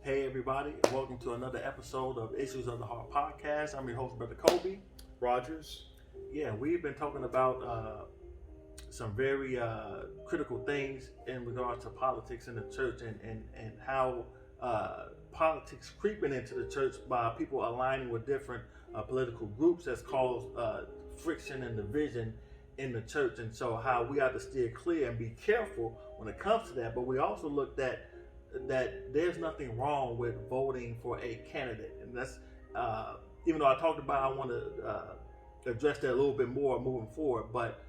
Hey everybody, welcome to another episode of Issues of the Heart podcast. I'm your host, Brother Kobe Rogers. Yeah, we've been talking about some very critical things in regards to politics in the church and how politics creeping into the church by people aligning with different political groups has caused friction and division in the church, and so how we have to steer clear and be careful when it comes to that. But we also looked at that there's nothing wrong with voting for a candidate, and that's even though I talked about, I want to address that a little bit more moving forward. But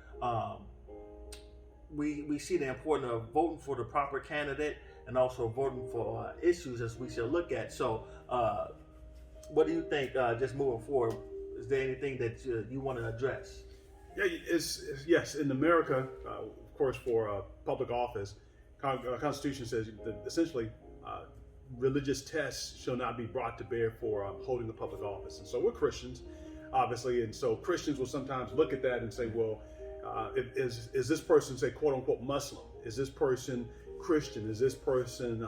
we see the importance of voting for the proper candidate and also voting for issues as we should look at. So what do you think, just moving forward? Is there anything that you want to address? Yeah, yes. In America, of course, for public office, Constitution says that essentially religious tests shall not be brought to bear for holding the public office. And so we're Christians, obviously, and so Christians will sometimes look at that and say, well, is this person, say, quote unquote Muslim? Is this person Christian? Is this person,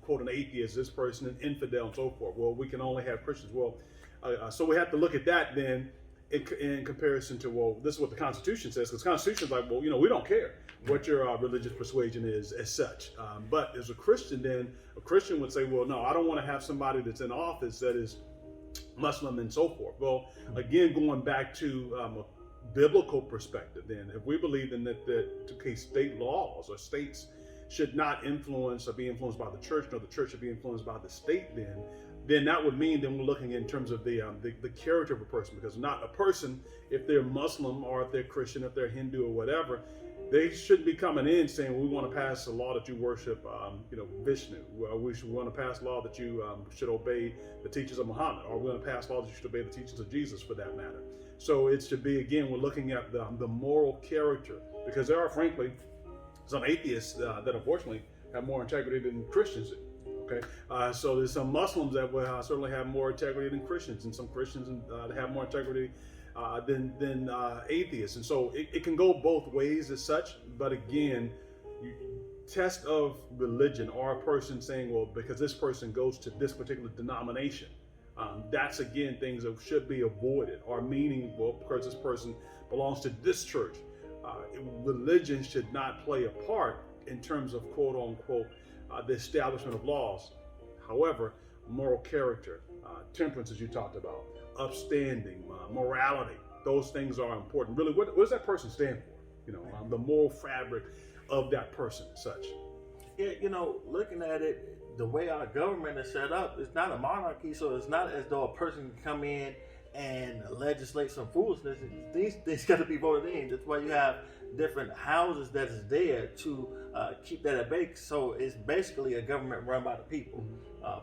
quote, an atheist? Is this person an infidel, and so forth? Well, we can only have Christians. Well, so we have to look at that then in comparison to, well, this is what the Constitution says, because the Constitution is like, well, we don't care what your religious persuasion is as such. But as a Christian, then a Christian would say, well, no, I don't want to have somebody that's in office that is Muslim and so forth. Well, again, going back to a biblical perspective, then if we believe in that state laws or states should not influence or be influenced by the church, nor the church should be influenced by the state, then that would mean then we're looking in terms of the character of a person, because not a person, if they're Muslim or if they're Christian, if they're Hindu or whatever, they shouldn't be coming in saying, well, we want to pass a law that you worship, Vishnu. We want to pass a law that you should obey the teachings of Muhammad, or we want to pass a law that you should obey the teachings of Jesus, for that matter. So it should be, again, we're looking at the moral character, because there are, frankly, some atheists that unfortunately have more integrity than Christians do. Okay, so there's some Muslims that will certainly have more integrity than Christians, and some Christians that have more integrity than atheists. And so it can go both ways as such. But again, test of religion, or a person saying, well, because this person goes to this particular denomination, that's, again, things that should be avoided. Or meaning, well, because this person belongs to this church, religion should not play a part in terms of, quote unquote, the establishment of laws. However, moral character, temperance, as you talked about, upstanding, morality, those things are important. Really, what does that person stand for? The moral fabric of that person and such. Yeah, looking at it, the way our government is set up, it's not a monarchy, so it's not as though a person can come in and legislate some foolishness. These things got to be voted in. That's why you have different houses that is there to keep that at bay. So it's basically a government run by the people,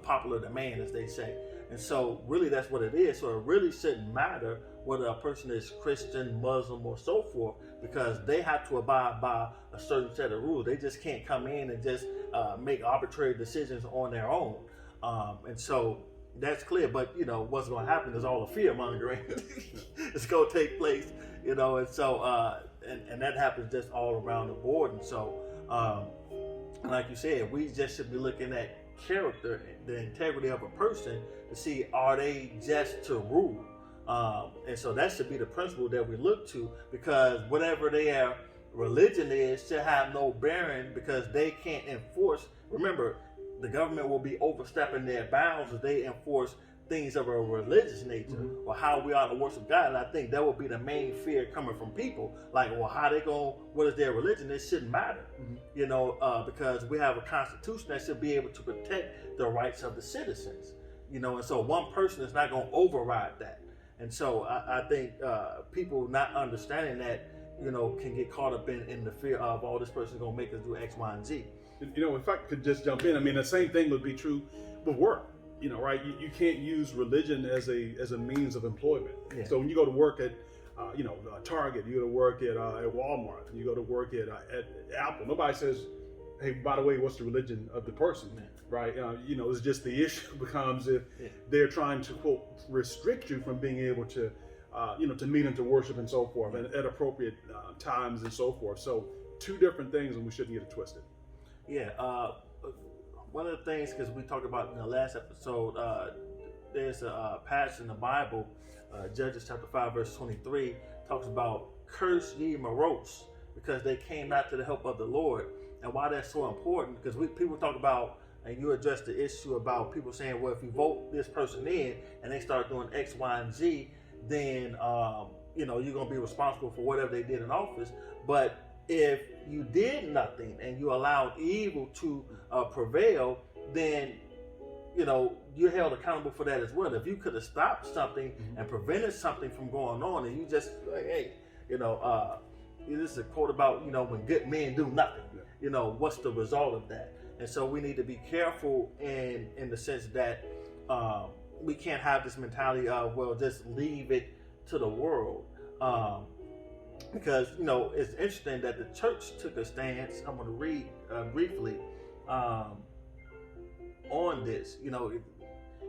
popular demand, as they say. And so really that's what it is. So it really shouldn't matter whether a person is Christian, Muslim, or so forth, because they have to abide by a certain set of rules. They just can't come in and just make arbitrary decisions on their own. And so that's clear. But what's going to happen is all the fear mongering is going to take place. And so and that happens just all around the board. And so like you said, we just should be looking at character, the integrity of a person, to see, are they just to rule? And so that should be the principle that we look to, because whatever their religion is should have no bearing, because they can't enforce. Remember, the government will be overstepping their bounds if they enforce things of a religious nature, or how we ought to worship God. And I think that would be the main fear coming from people. Like, well, how they going, what is their religion? It shouldn't matter, because we have a constitution that should be able to protect the rights of the citizens, and so one person is not going to override that. And so I think people not understanding that, can get caught up in the fear of, oh, this person's going to make us do X, Y, and Z. If I could just jump in, I mean, the same thing would be true with work. Right? You can't use religion as a means of employment. Yeah. So when you go to work at, Target, you go to work at Walmart, you go to work at Apple, nobody says, hey, by the way, what's the religion of the person, right? It's just the issue becomes if they're trying to, quote, restrict you from being able to, to meet and to worship and so forth, and at appropriate times and so forth. So two different things, and we shouldn't get it twisted. Yeah. one of the things, because we talked about in the last episode, there's a passage in the Bible, Judges chapter 5, verse 23, talks about curse ye morose, because they came not to the help of the Lord. And why that's so important, because people talk about, and you address the issue about people saying, well, if you vote this person in and they start doing X, Y, and Z, then you're going to be responsible for whatever they did in office. But if you did nothing and you allowed evil to prevail, then you're held accountable for that as well. If you could have stopped something and prevented something from going on, and you just like, hey, this is a quote about when good men do nothing. What's the result of that? And so we need to be careful in the sense that we can't have this mentality of, well, just leave it to the world. Because, it's interesting that the church took a stance. I'm going to read briefly on this.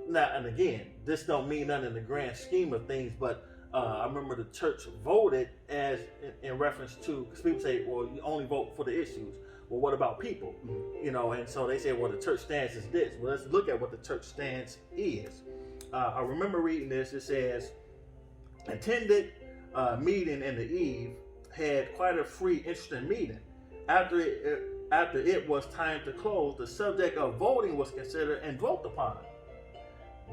Now, and again, this don't mean nothing in the grand scheme of things, but I remember the church voted as in reference to, because people say, well, you only vote for the issues. Well, what about people? And so they say, well, the church stance is this. Well, let's look at what the church stance is. I remember reading this. It says, attended meeting in the eve, had quite a free, interesting meeting. After it was time to close, the subject of voting was considered and dwelt upon.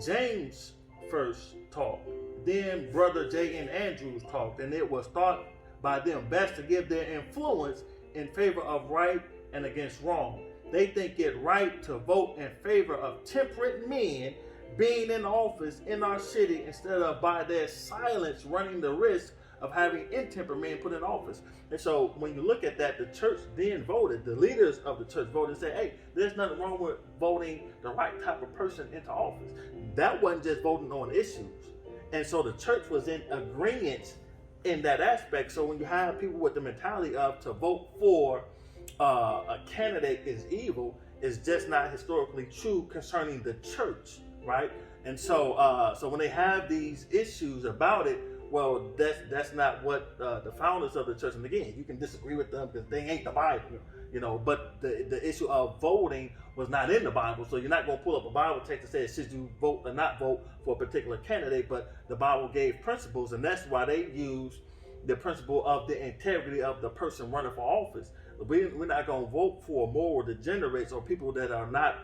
James first talked. Then Brother J.N. Andrews talked, and it was thought by them best to give their influence in favor of right and against wrong. They think it right to vote in favor of temperate men being in office in our city instead of by their silence running the risk of having intemperate men put in office. And so when you look at that, the church then voted, the leaders of the church voted and said, hey, there's nothing wrong with voting the right type of person into office. That wasn't just voting on issues. And so the church was in agreement in that aspect. So when you have people with the mentality of to vote for a candidate is evil, is just not historically true concerning the church, right? And so so when they have these issues about it, well, that's not what the founders of the church, and again, you can disagree with them because they ain't the Bible, but the issue of voting was not in the Bible. So you're not going to pull up a Bible text that says, should you vote or not vote for a particular candidate? But the Bible gave principles, and that's why they use the principle of the integrity of the person running for office. We're not going to vote for moral degenerates or people that are not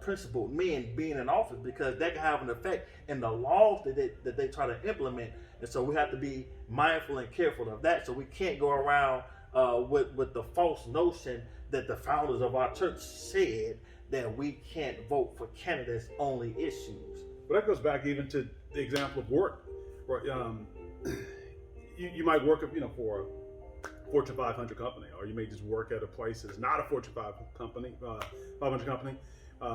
principled men being in office, because that can have an effect in the laws that they try to implement. And so we have to be mindful and careful of that. So we can't go around with the false notion that the founders of our church said that we can't vote for candidates only issues. But that goes back even to the example of work. Where, you might work for a Fortune 500 company, or you may just work at a place that's not a Fortune 500 company,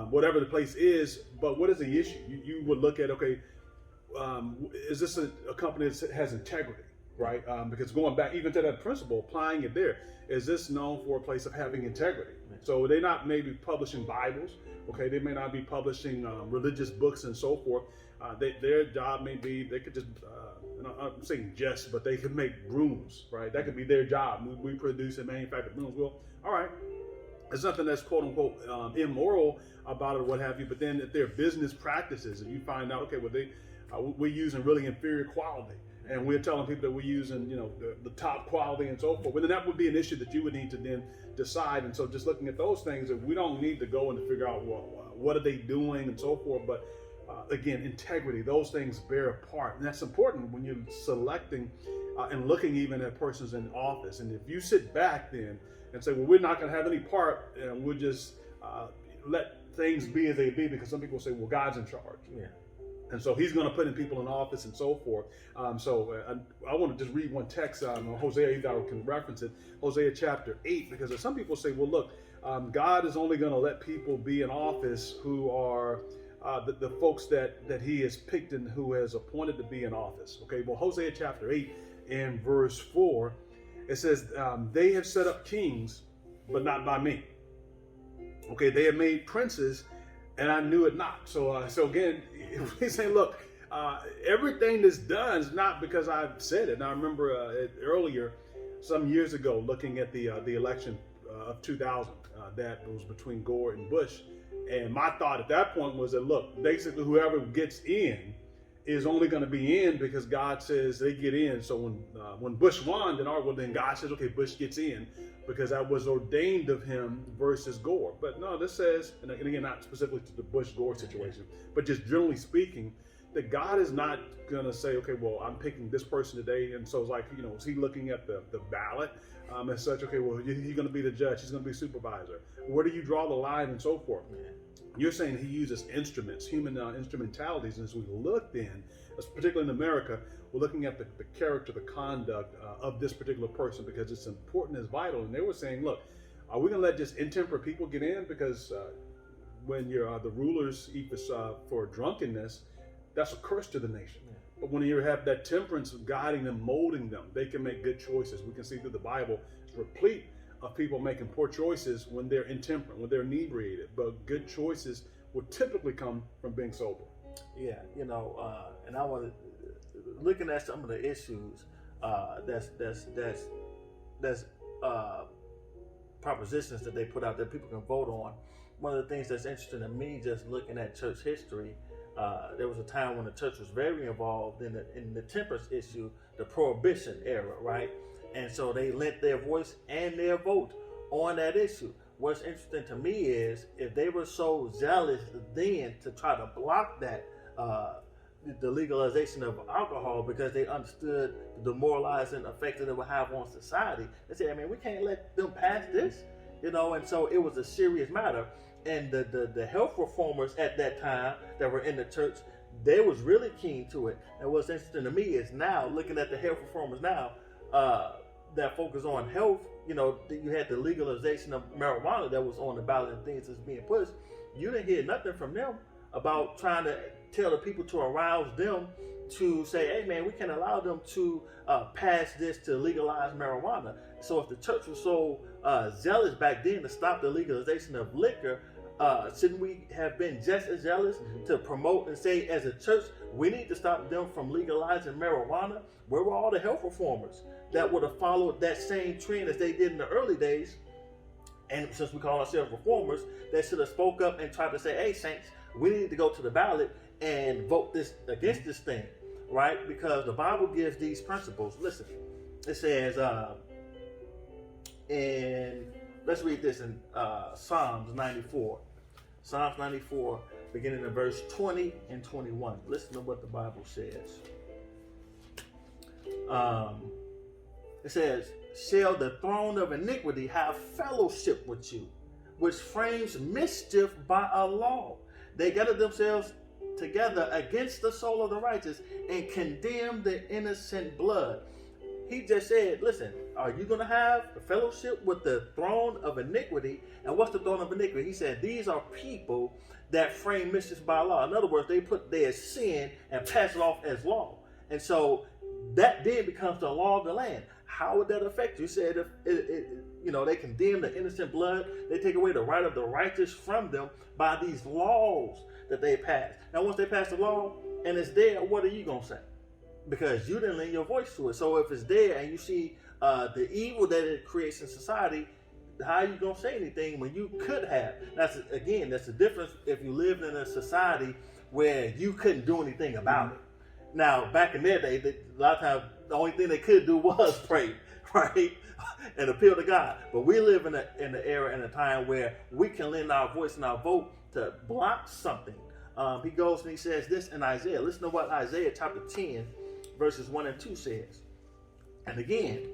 whatever the place is. But what is the issue? You would look at, okay, is this a company that has integrity, right? Because going back even to that principle, applying it there, is this known for a place of having integrity? So they're not maybe publishing Bibles, okay? They may not be publishing religious books and so forth. Their job may be, they could just, I'm saying just, but they could make brooms, right? That could be their job. We produce and manufacture brooms. Well, all right. There's nothing that's quote unquote immoral about it or what have you, but then if their business practices and you find out, okay, well, we're using really inferior quality, and we're telling people that we're using, the top quality and so forth. Well, then that would be an issue that you would need to then decide. And so just looking at those things, we don't need to go and to figure out what are they doing and so forth. But again, integrity, those things bear a part. And that's important when you're selecting and looking even at persons in office. And if you sit back then and say, well, we're not going to have any part, and we'll just let things be as they be, because some people say, well, God's in charge. Yeah. And so he's going to put in people in office and so forth. So I want to just read one text, Hosea, either I can reference it, Hosea chapter 8, because some people say, well, look, God is only going to let people be in office who are the folks that he has picked and who has appointed to be in office. Okay, well, Hosea chapter 8 and verse 4, it says, they have set up kings, but not by me. Okay, they have made princes, and I knew it not. So again, we say, look, everything that's done is not because I've said it. Now, I remember earlier, some years ago, looking at the election of 2000 that was between Gore and Bush. And my thought at that point was that, look, basically whoever gets in is only going to be in because God says they get in. So when Bush won, then God says, okay, Bush gets in because that was ordained of him versus Gore. But no, this says, and again, not specifically to the Bush-Gore situation, but just generally speaking, that God is not going to say, okay, well, I'm picking this person today. And so it's like, is he looking at the ballot as such? Okay, well, he's going to be the judge. He's going to be supervisor. Where do you draw the line and so forth? You're saying he uses instruments, human instrumentalities. And as we look then, particularly in America, we're looking at the character, the conduct of this particular person because it's important, it's vital. And they were saying, look, are we going to let just intemperate people get in? Because when you're the rulers eat for drunkenness, that's a curse to the nation. But when you have that temperance guiding them, molding them, they can make good choices. We can see through the Bible, it's replete of people making poor choices when they're intemperate, when they're inebriated. But good choices will typically come from being sober. Yeah, and I want to looking at some of the issues that's propositions that they put out that people can vote on. One of the things that's interesting to me, just looking at church history, there was a time when the church was very involved in the temperance issue, the Prohibition era, right? And so they lent their voice and their vote on that issue. What's interesting to me is if they were so zealous then to try to block that, the legalization of alcohol because they understood the demoralizing effect that it would have on society, they said, we can't let them pass this, and so it was a serious matter. And the health reformers at that time that were in the church, they was really keen to it. And what's interesting to me is now, looking at the health reformers now, that focus on health, you had the legalization of marijuana that was on the ballot and things that's being pushed. You didn't hear nothing from them about trying to tell the people to arouse them to say, hey man, we can allow them to pass this to legalize marijuana. So if the church was so zealous back then to stop the legalization of liquor, shouldn't we have been just as zealous to promote and say as a church, we need to stop them from legalizing marijuana? Where were all the health reformers that would have followed that same trend as they did in the early days? And since we call ourselves reformers, they should have spoke up and tried to say, hey saints, we need to go to the ballot and vote this against this thing, right? Because the Bible gives these principles. Listen, it says, let's read this in Psalms 94. Psalms 94, beginning in verse 20 and 21. Listen to what the Bible says. It says, shall the throne of iniquity have fellowship with you, which frames mischief by a law? They gathered themselves together against the soul of the righteous and condemn the innocent blood. He just said, listen, are you going to have a fellowship with the throne of iniquity? And what's the throne of iniquity? He said, these are people that frame mischief by law. In other words, they put their sin and pass it off as law. And so that then becomes the law of the land. How would that affect you? He said, if they condemn the innocent blood, they take away the right of the righteous from them by these laws that they pass. Now, once they pass the law and it's there, what are you going to say? Because you didn't lend your voice to it. So if it's there and you see the evil that it creates in society, how are you going to say anything when you could have? That's the difference if you lived in a society where you couldn't do anything about it. Now, back in their day, a lot of times, the only thing they could do was pray, right? And appeal to God. But we live in an era and a time where we can lend our voice and our vote to block something. He goes and he says this in Isaiah. Listen to what Isaiah chapter 10, verses 1 and 2 says. And again,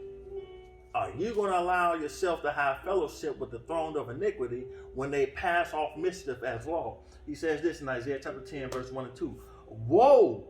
are you going to allow yourself to have fellowship with the throne of iniquity when they pass off mischief as law? He says this in Isaiah chapter 10, verse 1 and 2. Woe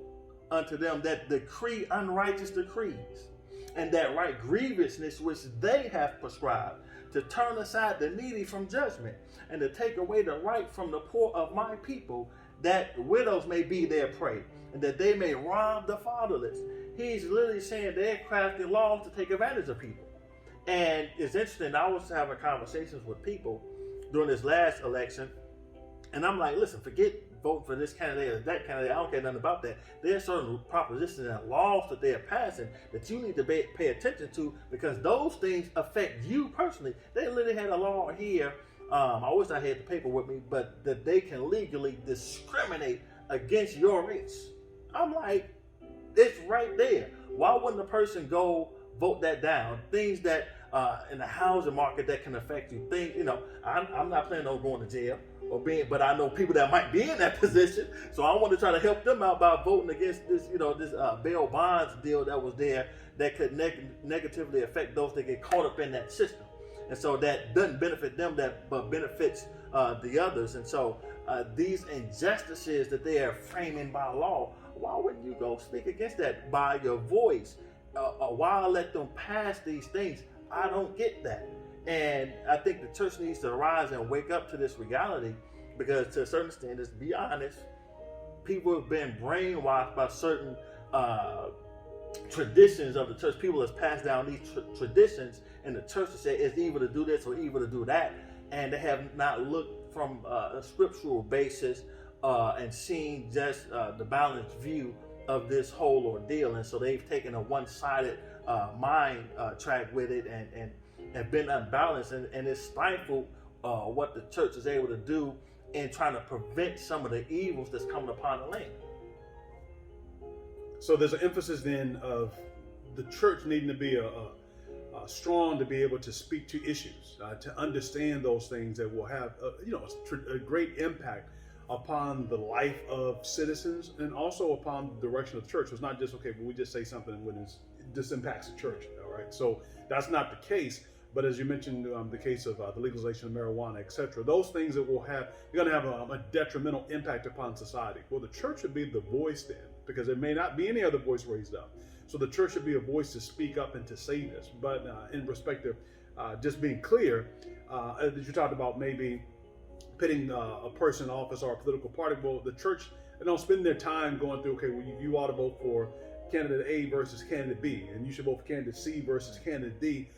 unto them that decree unrighteous decrees, and that write grievousness which they have prescribed, to turn aside the needy from judgment, and to take away the right from the poor of my people, that widows may be their prey, and that they may rob the fatherless. He's literally saying they're crafting laws to take advantage of people. And it's interesting, I was having conversations with people during this last election, and I'm like, listen, forget voting for this candidate or that candidate. I don't care nothing about that. There are certain propositions and laws that they are passing that you need to pay attention to, because those things affect you personally. They literally had a law here. I wish I had the paper with me, but that they can legally discriminate against your race. I'm like, it's right there. Why wouldn't a person go vote that down? Things that in the housing market that can affect you. Things, I'm not planning on going to jail but I know people that might be in that position. So I want to try to help them out by voting against this, this bail bonds deal that was there that could negatively affect those that get caught up in that system. And so that doesn't benefit them, but benefits the others. And so these injustices that they are framing by law, why wouldn't you go speak against that by your voice? Why let them pass these things? I don't get that. And I think the church needs to rise and wake up to this reality, because to a certain extent, let's be honest, people have been brainwashed by certain traditions of the church. People have passed down these traditions in the church to say it's evil to do this or evil to do that. And they have not looked from a scriptural basis and seen just the balanced view of this whole ordeal. And so they've taken a one-sided mind track with it and been unbalanced, and it's stifled what the church is able to do in trying to prevent some of the evils that's coming upon the land. So there's an emphasis then of the church needing to be strong to be able to speak to issues, to understand those things that will have a great impact upon the life of citizens and also upon the direction of the church. So it's not just, okay, but we just say something when this impacts the church, all right? So that's not the case. But as you mentioned, the case of the legalization of marijuana, etc., those things that will have, you're going to have a detrimental impact upon society. Well, the church should be the voice then, because there may not be any other voice raised up. So the church should be a voice to speak up and to say this. But in respect of just being clear, that you talked about maybe pitting a person in office or a political party. Well, the church, they don't spend their time going through, okay, well, you ought to vote for candidate A versus candidate B, and you should vote for candidate C versus candidate D.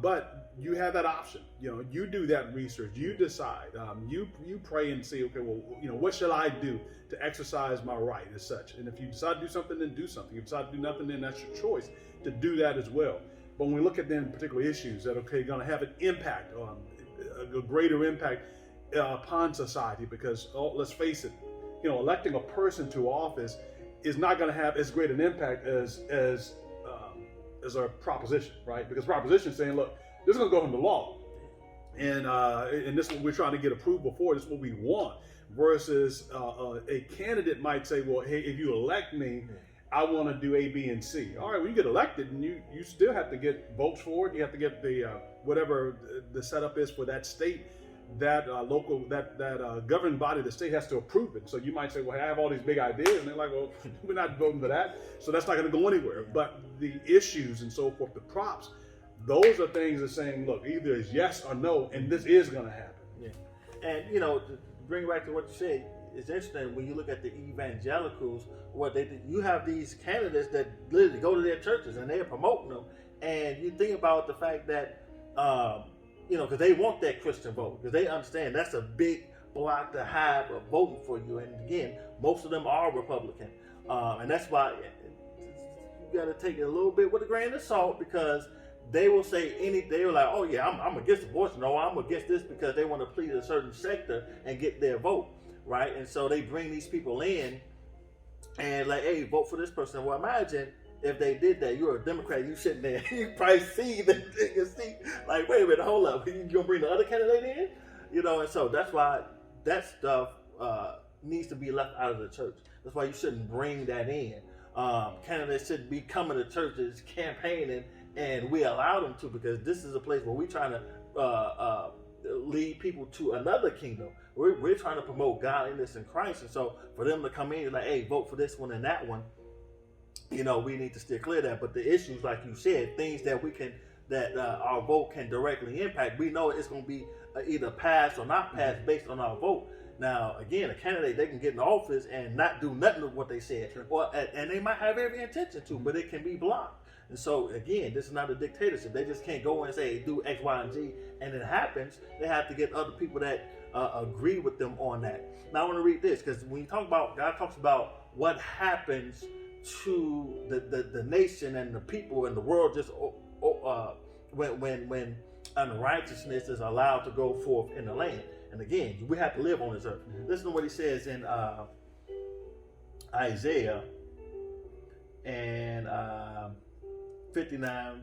But you have that option. You do that research. You decide. You pray and say, okay, well, what shall I do to exercise my right as such? And if you decide to do something, then do something. If you decide to do nothing, then that's your choice to do that as well. But when we look at then particular issues that going to have an impact, a greater impact upon society, because let's face it, electing a person to office is not going to have as great an impact as a proposition, right? Because proposition is saying, look, this is going to go into law, and this is what we're trying to get approval for. This is what we want. Versus a candidate might say, well, hey, if you elect me, I want to do A, B, and C. All right, when you get elected, and you still have to get votes for it. You have to get the whatever the setup is for that state. That local, that governing body of the state has to approve it. So you might say, well, hey, I have all these big ideas. And they're like, well, we're not voting for that. So that's not going to go anywhere. But the issues and so forth, the props, those are things that saying, look, either it's yes or no, and this is going to happen. Yeah. And, to bring back to what you said, it's interesting when you look at the evangelicals, what they do. You have these candidates that literally go to their churches and they're promoting them. And you think about the fact that, because they want that Christian vote, because they understand that's a big block to have of voting for you. And again, most of them are Republican. And that's why you got to take it a little bit with a grain of salt, because they will say anything. They were like, oh yeah, I'm against abortion. No, I'm against this, because they want to please a certain sector and get their vote, right? And so they bring these people in and like, hey, vote for this person. Well, imagine if they did that. You're a Democrat, you sitting there, you probably see like, wait a minute, hold up, you gonna bring the other candidate in? And so that's why that stuff needs to be left out of the church. That's why you shouldn't bring that in. Candidates should be coming to churches, campaigning, and we allow them to, because this is a place where we're trying to lead people to another kingdom. We're trying to promote godliness in Christ. And so for them to come in, like, hey, vote for this one and that one, we need to steer clear of that. But the issues, like you said, things that our vote can directly impact, we know it's going to be either passed or not passed based on our vote. Now, again, a candidate, they can get in office and not do nothing of what they said, and they might have every intention to, but it can be blocked. And so again, this is not a dictatorship. They just can't go and say do X, Y, and Z, and it happens. They have to get other people that agree with them on that. Now I want to read this, because when you talk about, God talks about what happens to the nation and the people and the world just when unrighteousness is allowed to go forth in the land. And again, we have to live on this earth. Listen to what he says in Isaiah and 59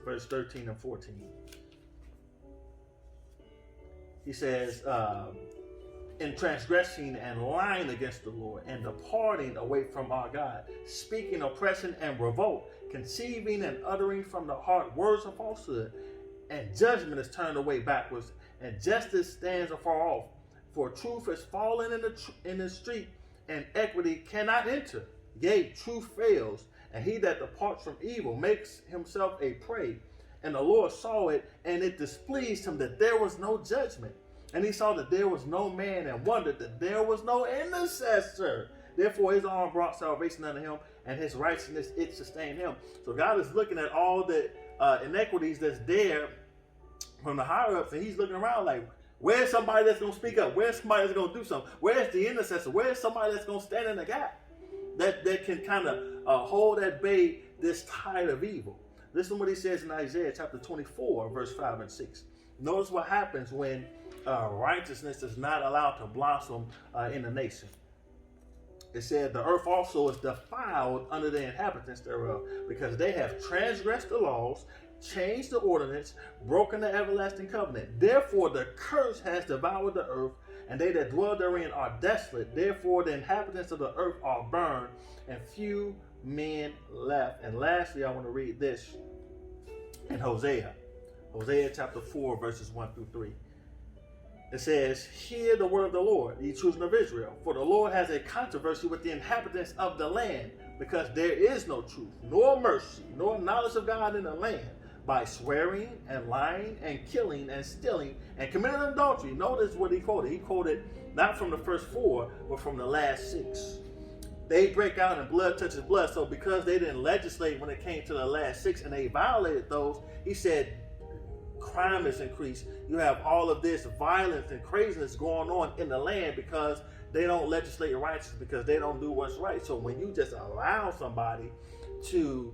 verse 13 and 14. He says, in transgressing and lying against the Lord, and departing away from our God, speaking oppression and revolt, conceiving and uttering from the heart words of falsehood, and judgment is turned away backwards, and justice stands afar off. For truth is fallen in the street, and equity cannot enter. Yea, truth fails, and he that departs from evil makes himself a prey. And the Lord saw it, and it displeased him that there was no judgment. And he saw that there was no man, and wondered that there was no intercessor. Therefore his arm brought salvation unto him, and his righteousness it sustained him. So God is looking at all the inequities that's there from the higher ups, and he's looking around like, where's somebody that's going to speak up? Where's somebody that's going to do something? Where's the intercessor? Where's somebody that's going to stand in the gap that can kind of hold at bay this tide of evil? Listen to what he says in Isaiah chapter 24, verse 5 and 6. Notice what happens when righteousness is not allowed to blossom in the nation. It said, the earth also is defiled under the inhabitants thereof, because they have transgressed the laws, changed the ordinance, broken the everlasting covenant. Therefore the curse has devoured the earth, and they that dwell therein are desolate. Therefore the inhabitants of the earth are burned, and few men left. And lastly, I want to read this in Hosea chapter 4, verses 1 through 3. It says, hear the word of the Lord, ye children of Israel, for the Lord has a controversy with the inhabitants of the land, because there is no truth, nor mercy, nor knowledge of God in the land, by swearing and lying and killing and stealing and committing adultery. Notice what he quoted. He quoted not from the first 4, but from the last 6. They break out and blood touches blood. So because they didn't legislate when it came to the last 6 and they violated those, he said, crime is increased. You have all of this violence and craziness going on in the land because they don't legislate righteousness, because they don't do what's right. So when you just allow somebody to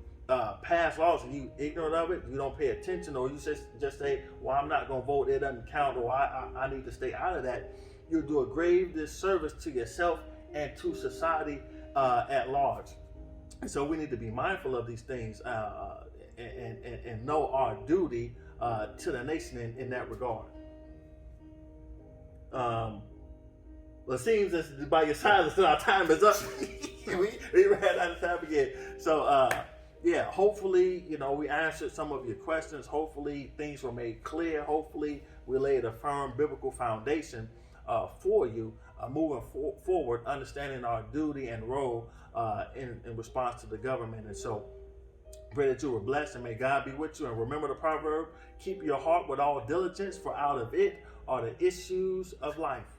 pass laws and you ignorant of it, you don't pay attention, or you just say, well, I'm not going to vote, it doesn't count, or I need to stay out of that, you'll do a grave disservice to yourself and to society at large. And so we need to be mindful of these things and know our duty to the nation in that regard. Well, it seems as by your silence that our time is up. we ran out of time again. So yeah, hopefully, we answered some of your questions. Hopefully things were made clear. Hopefully we laid a firm biblical foundation for you moving forward, understanding our duty and role in response to the government. And so pray that you were blessed, and may God be with you. And remember the proverb, keep your heart with all diligence, for out of it are the issues of life.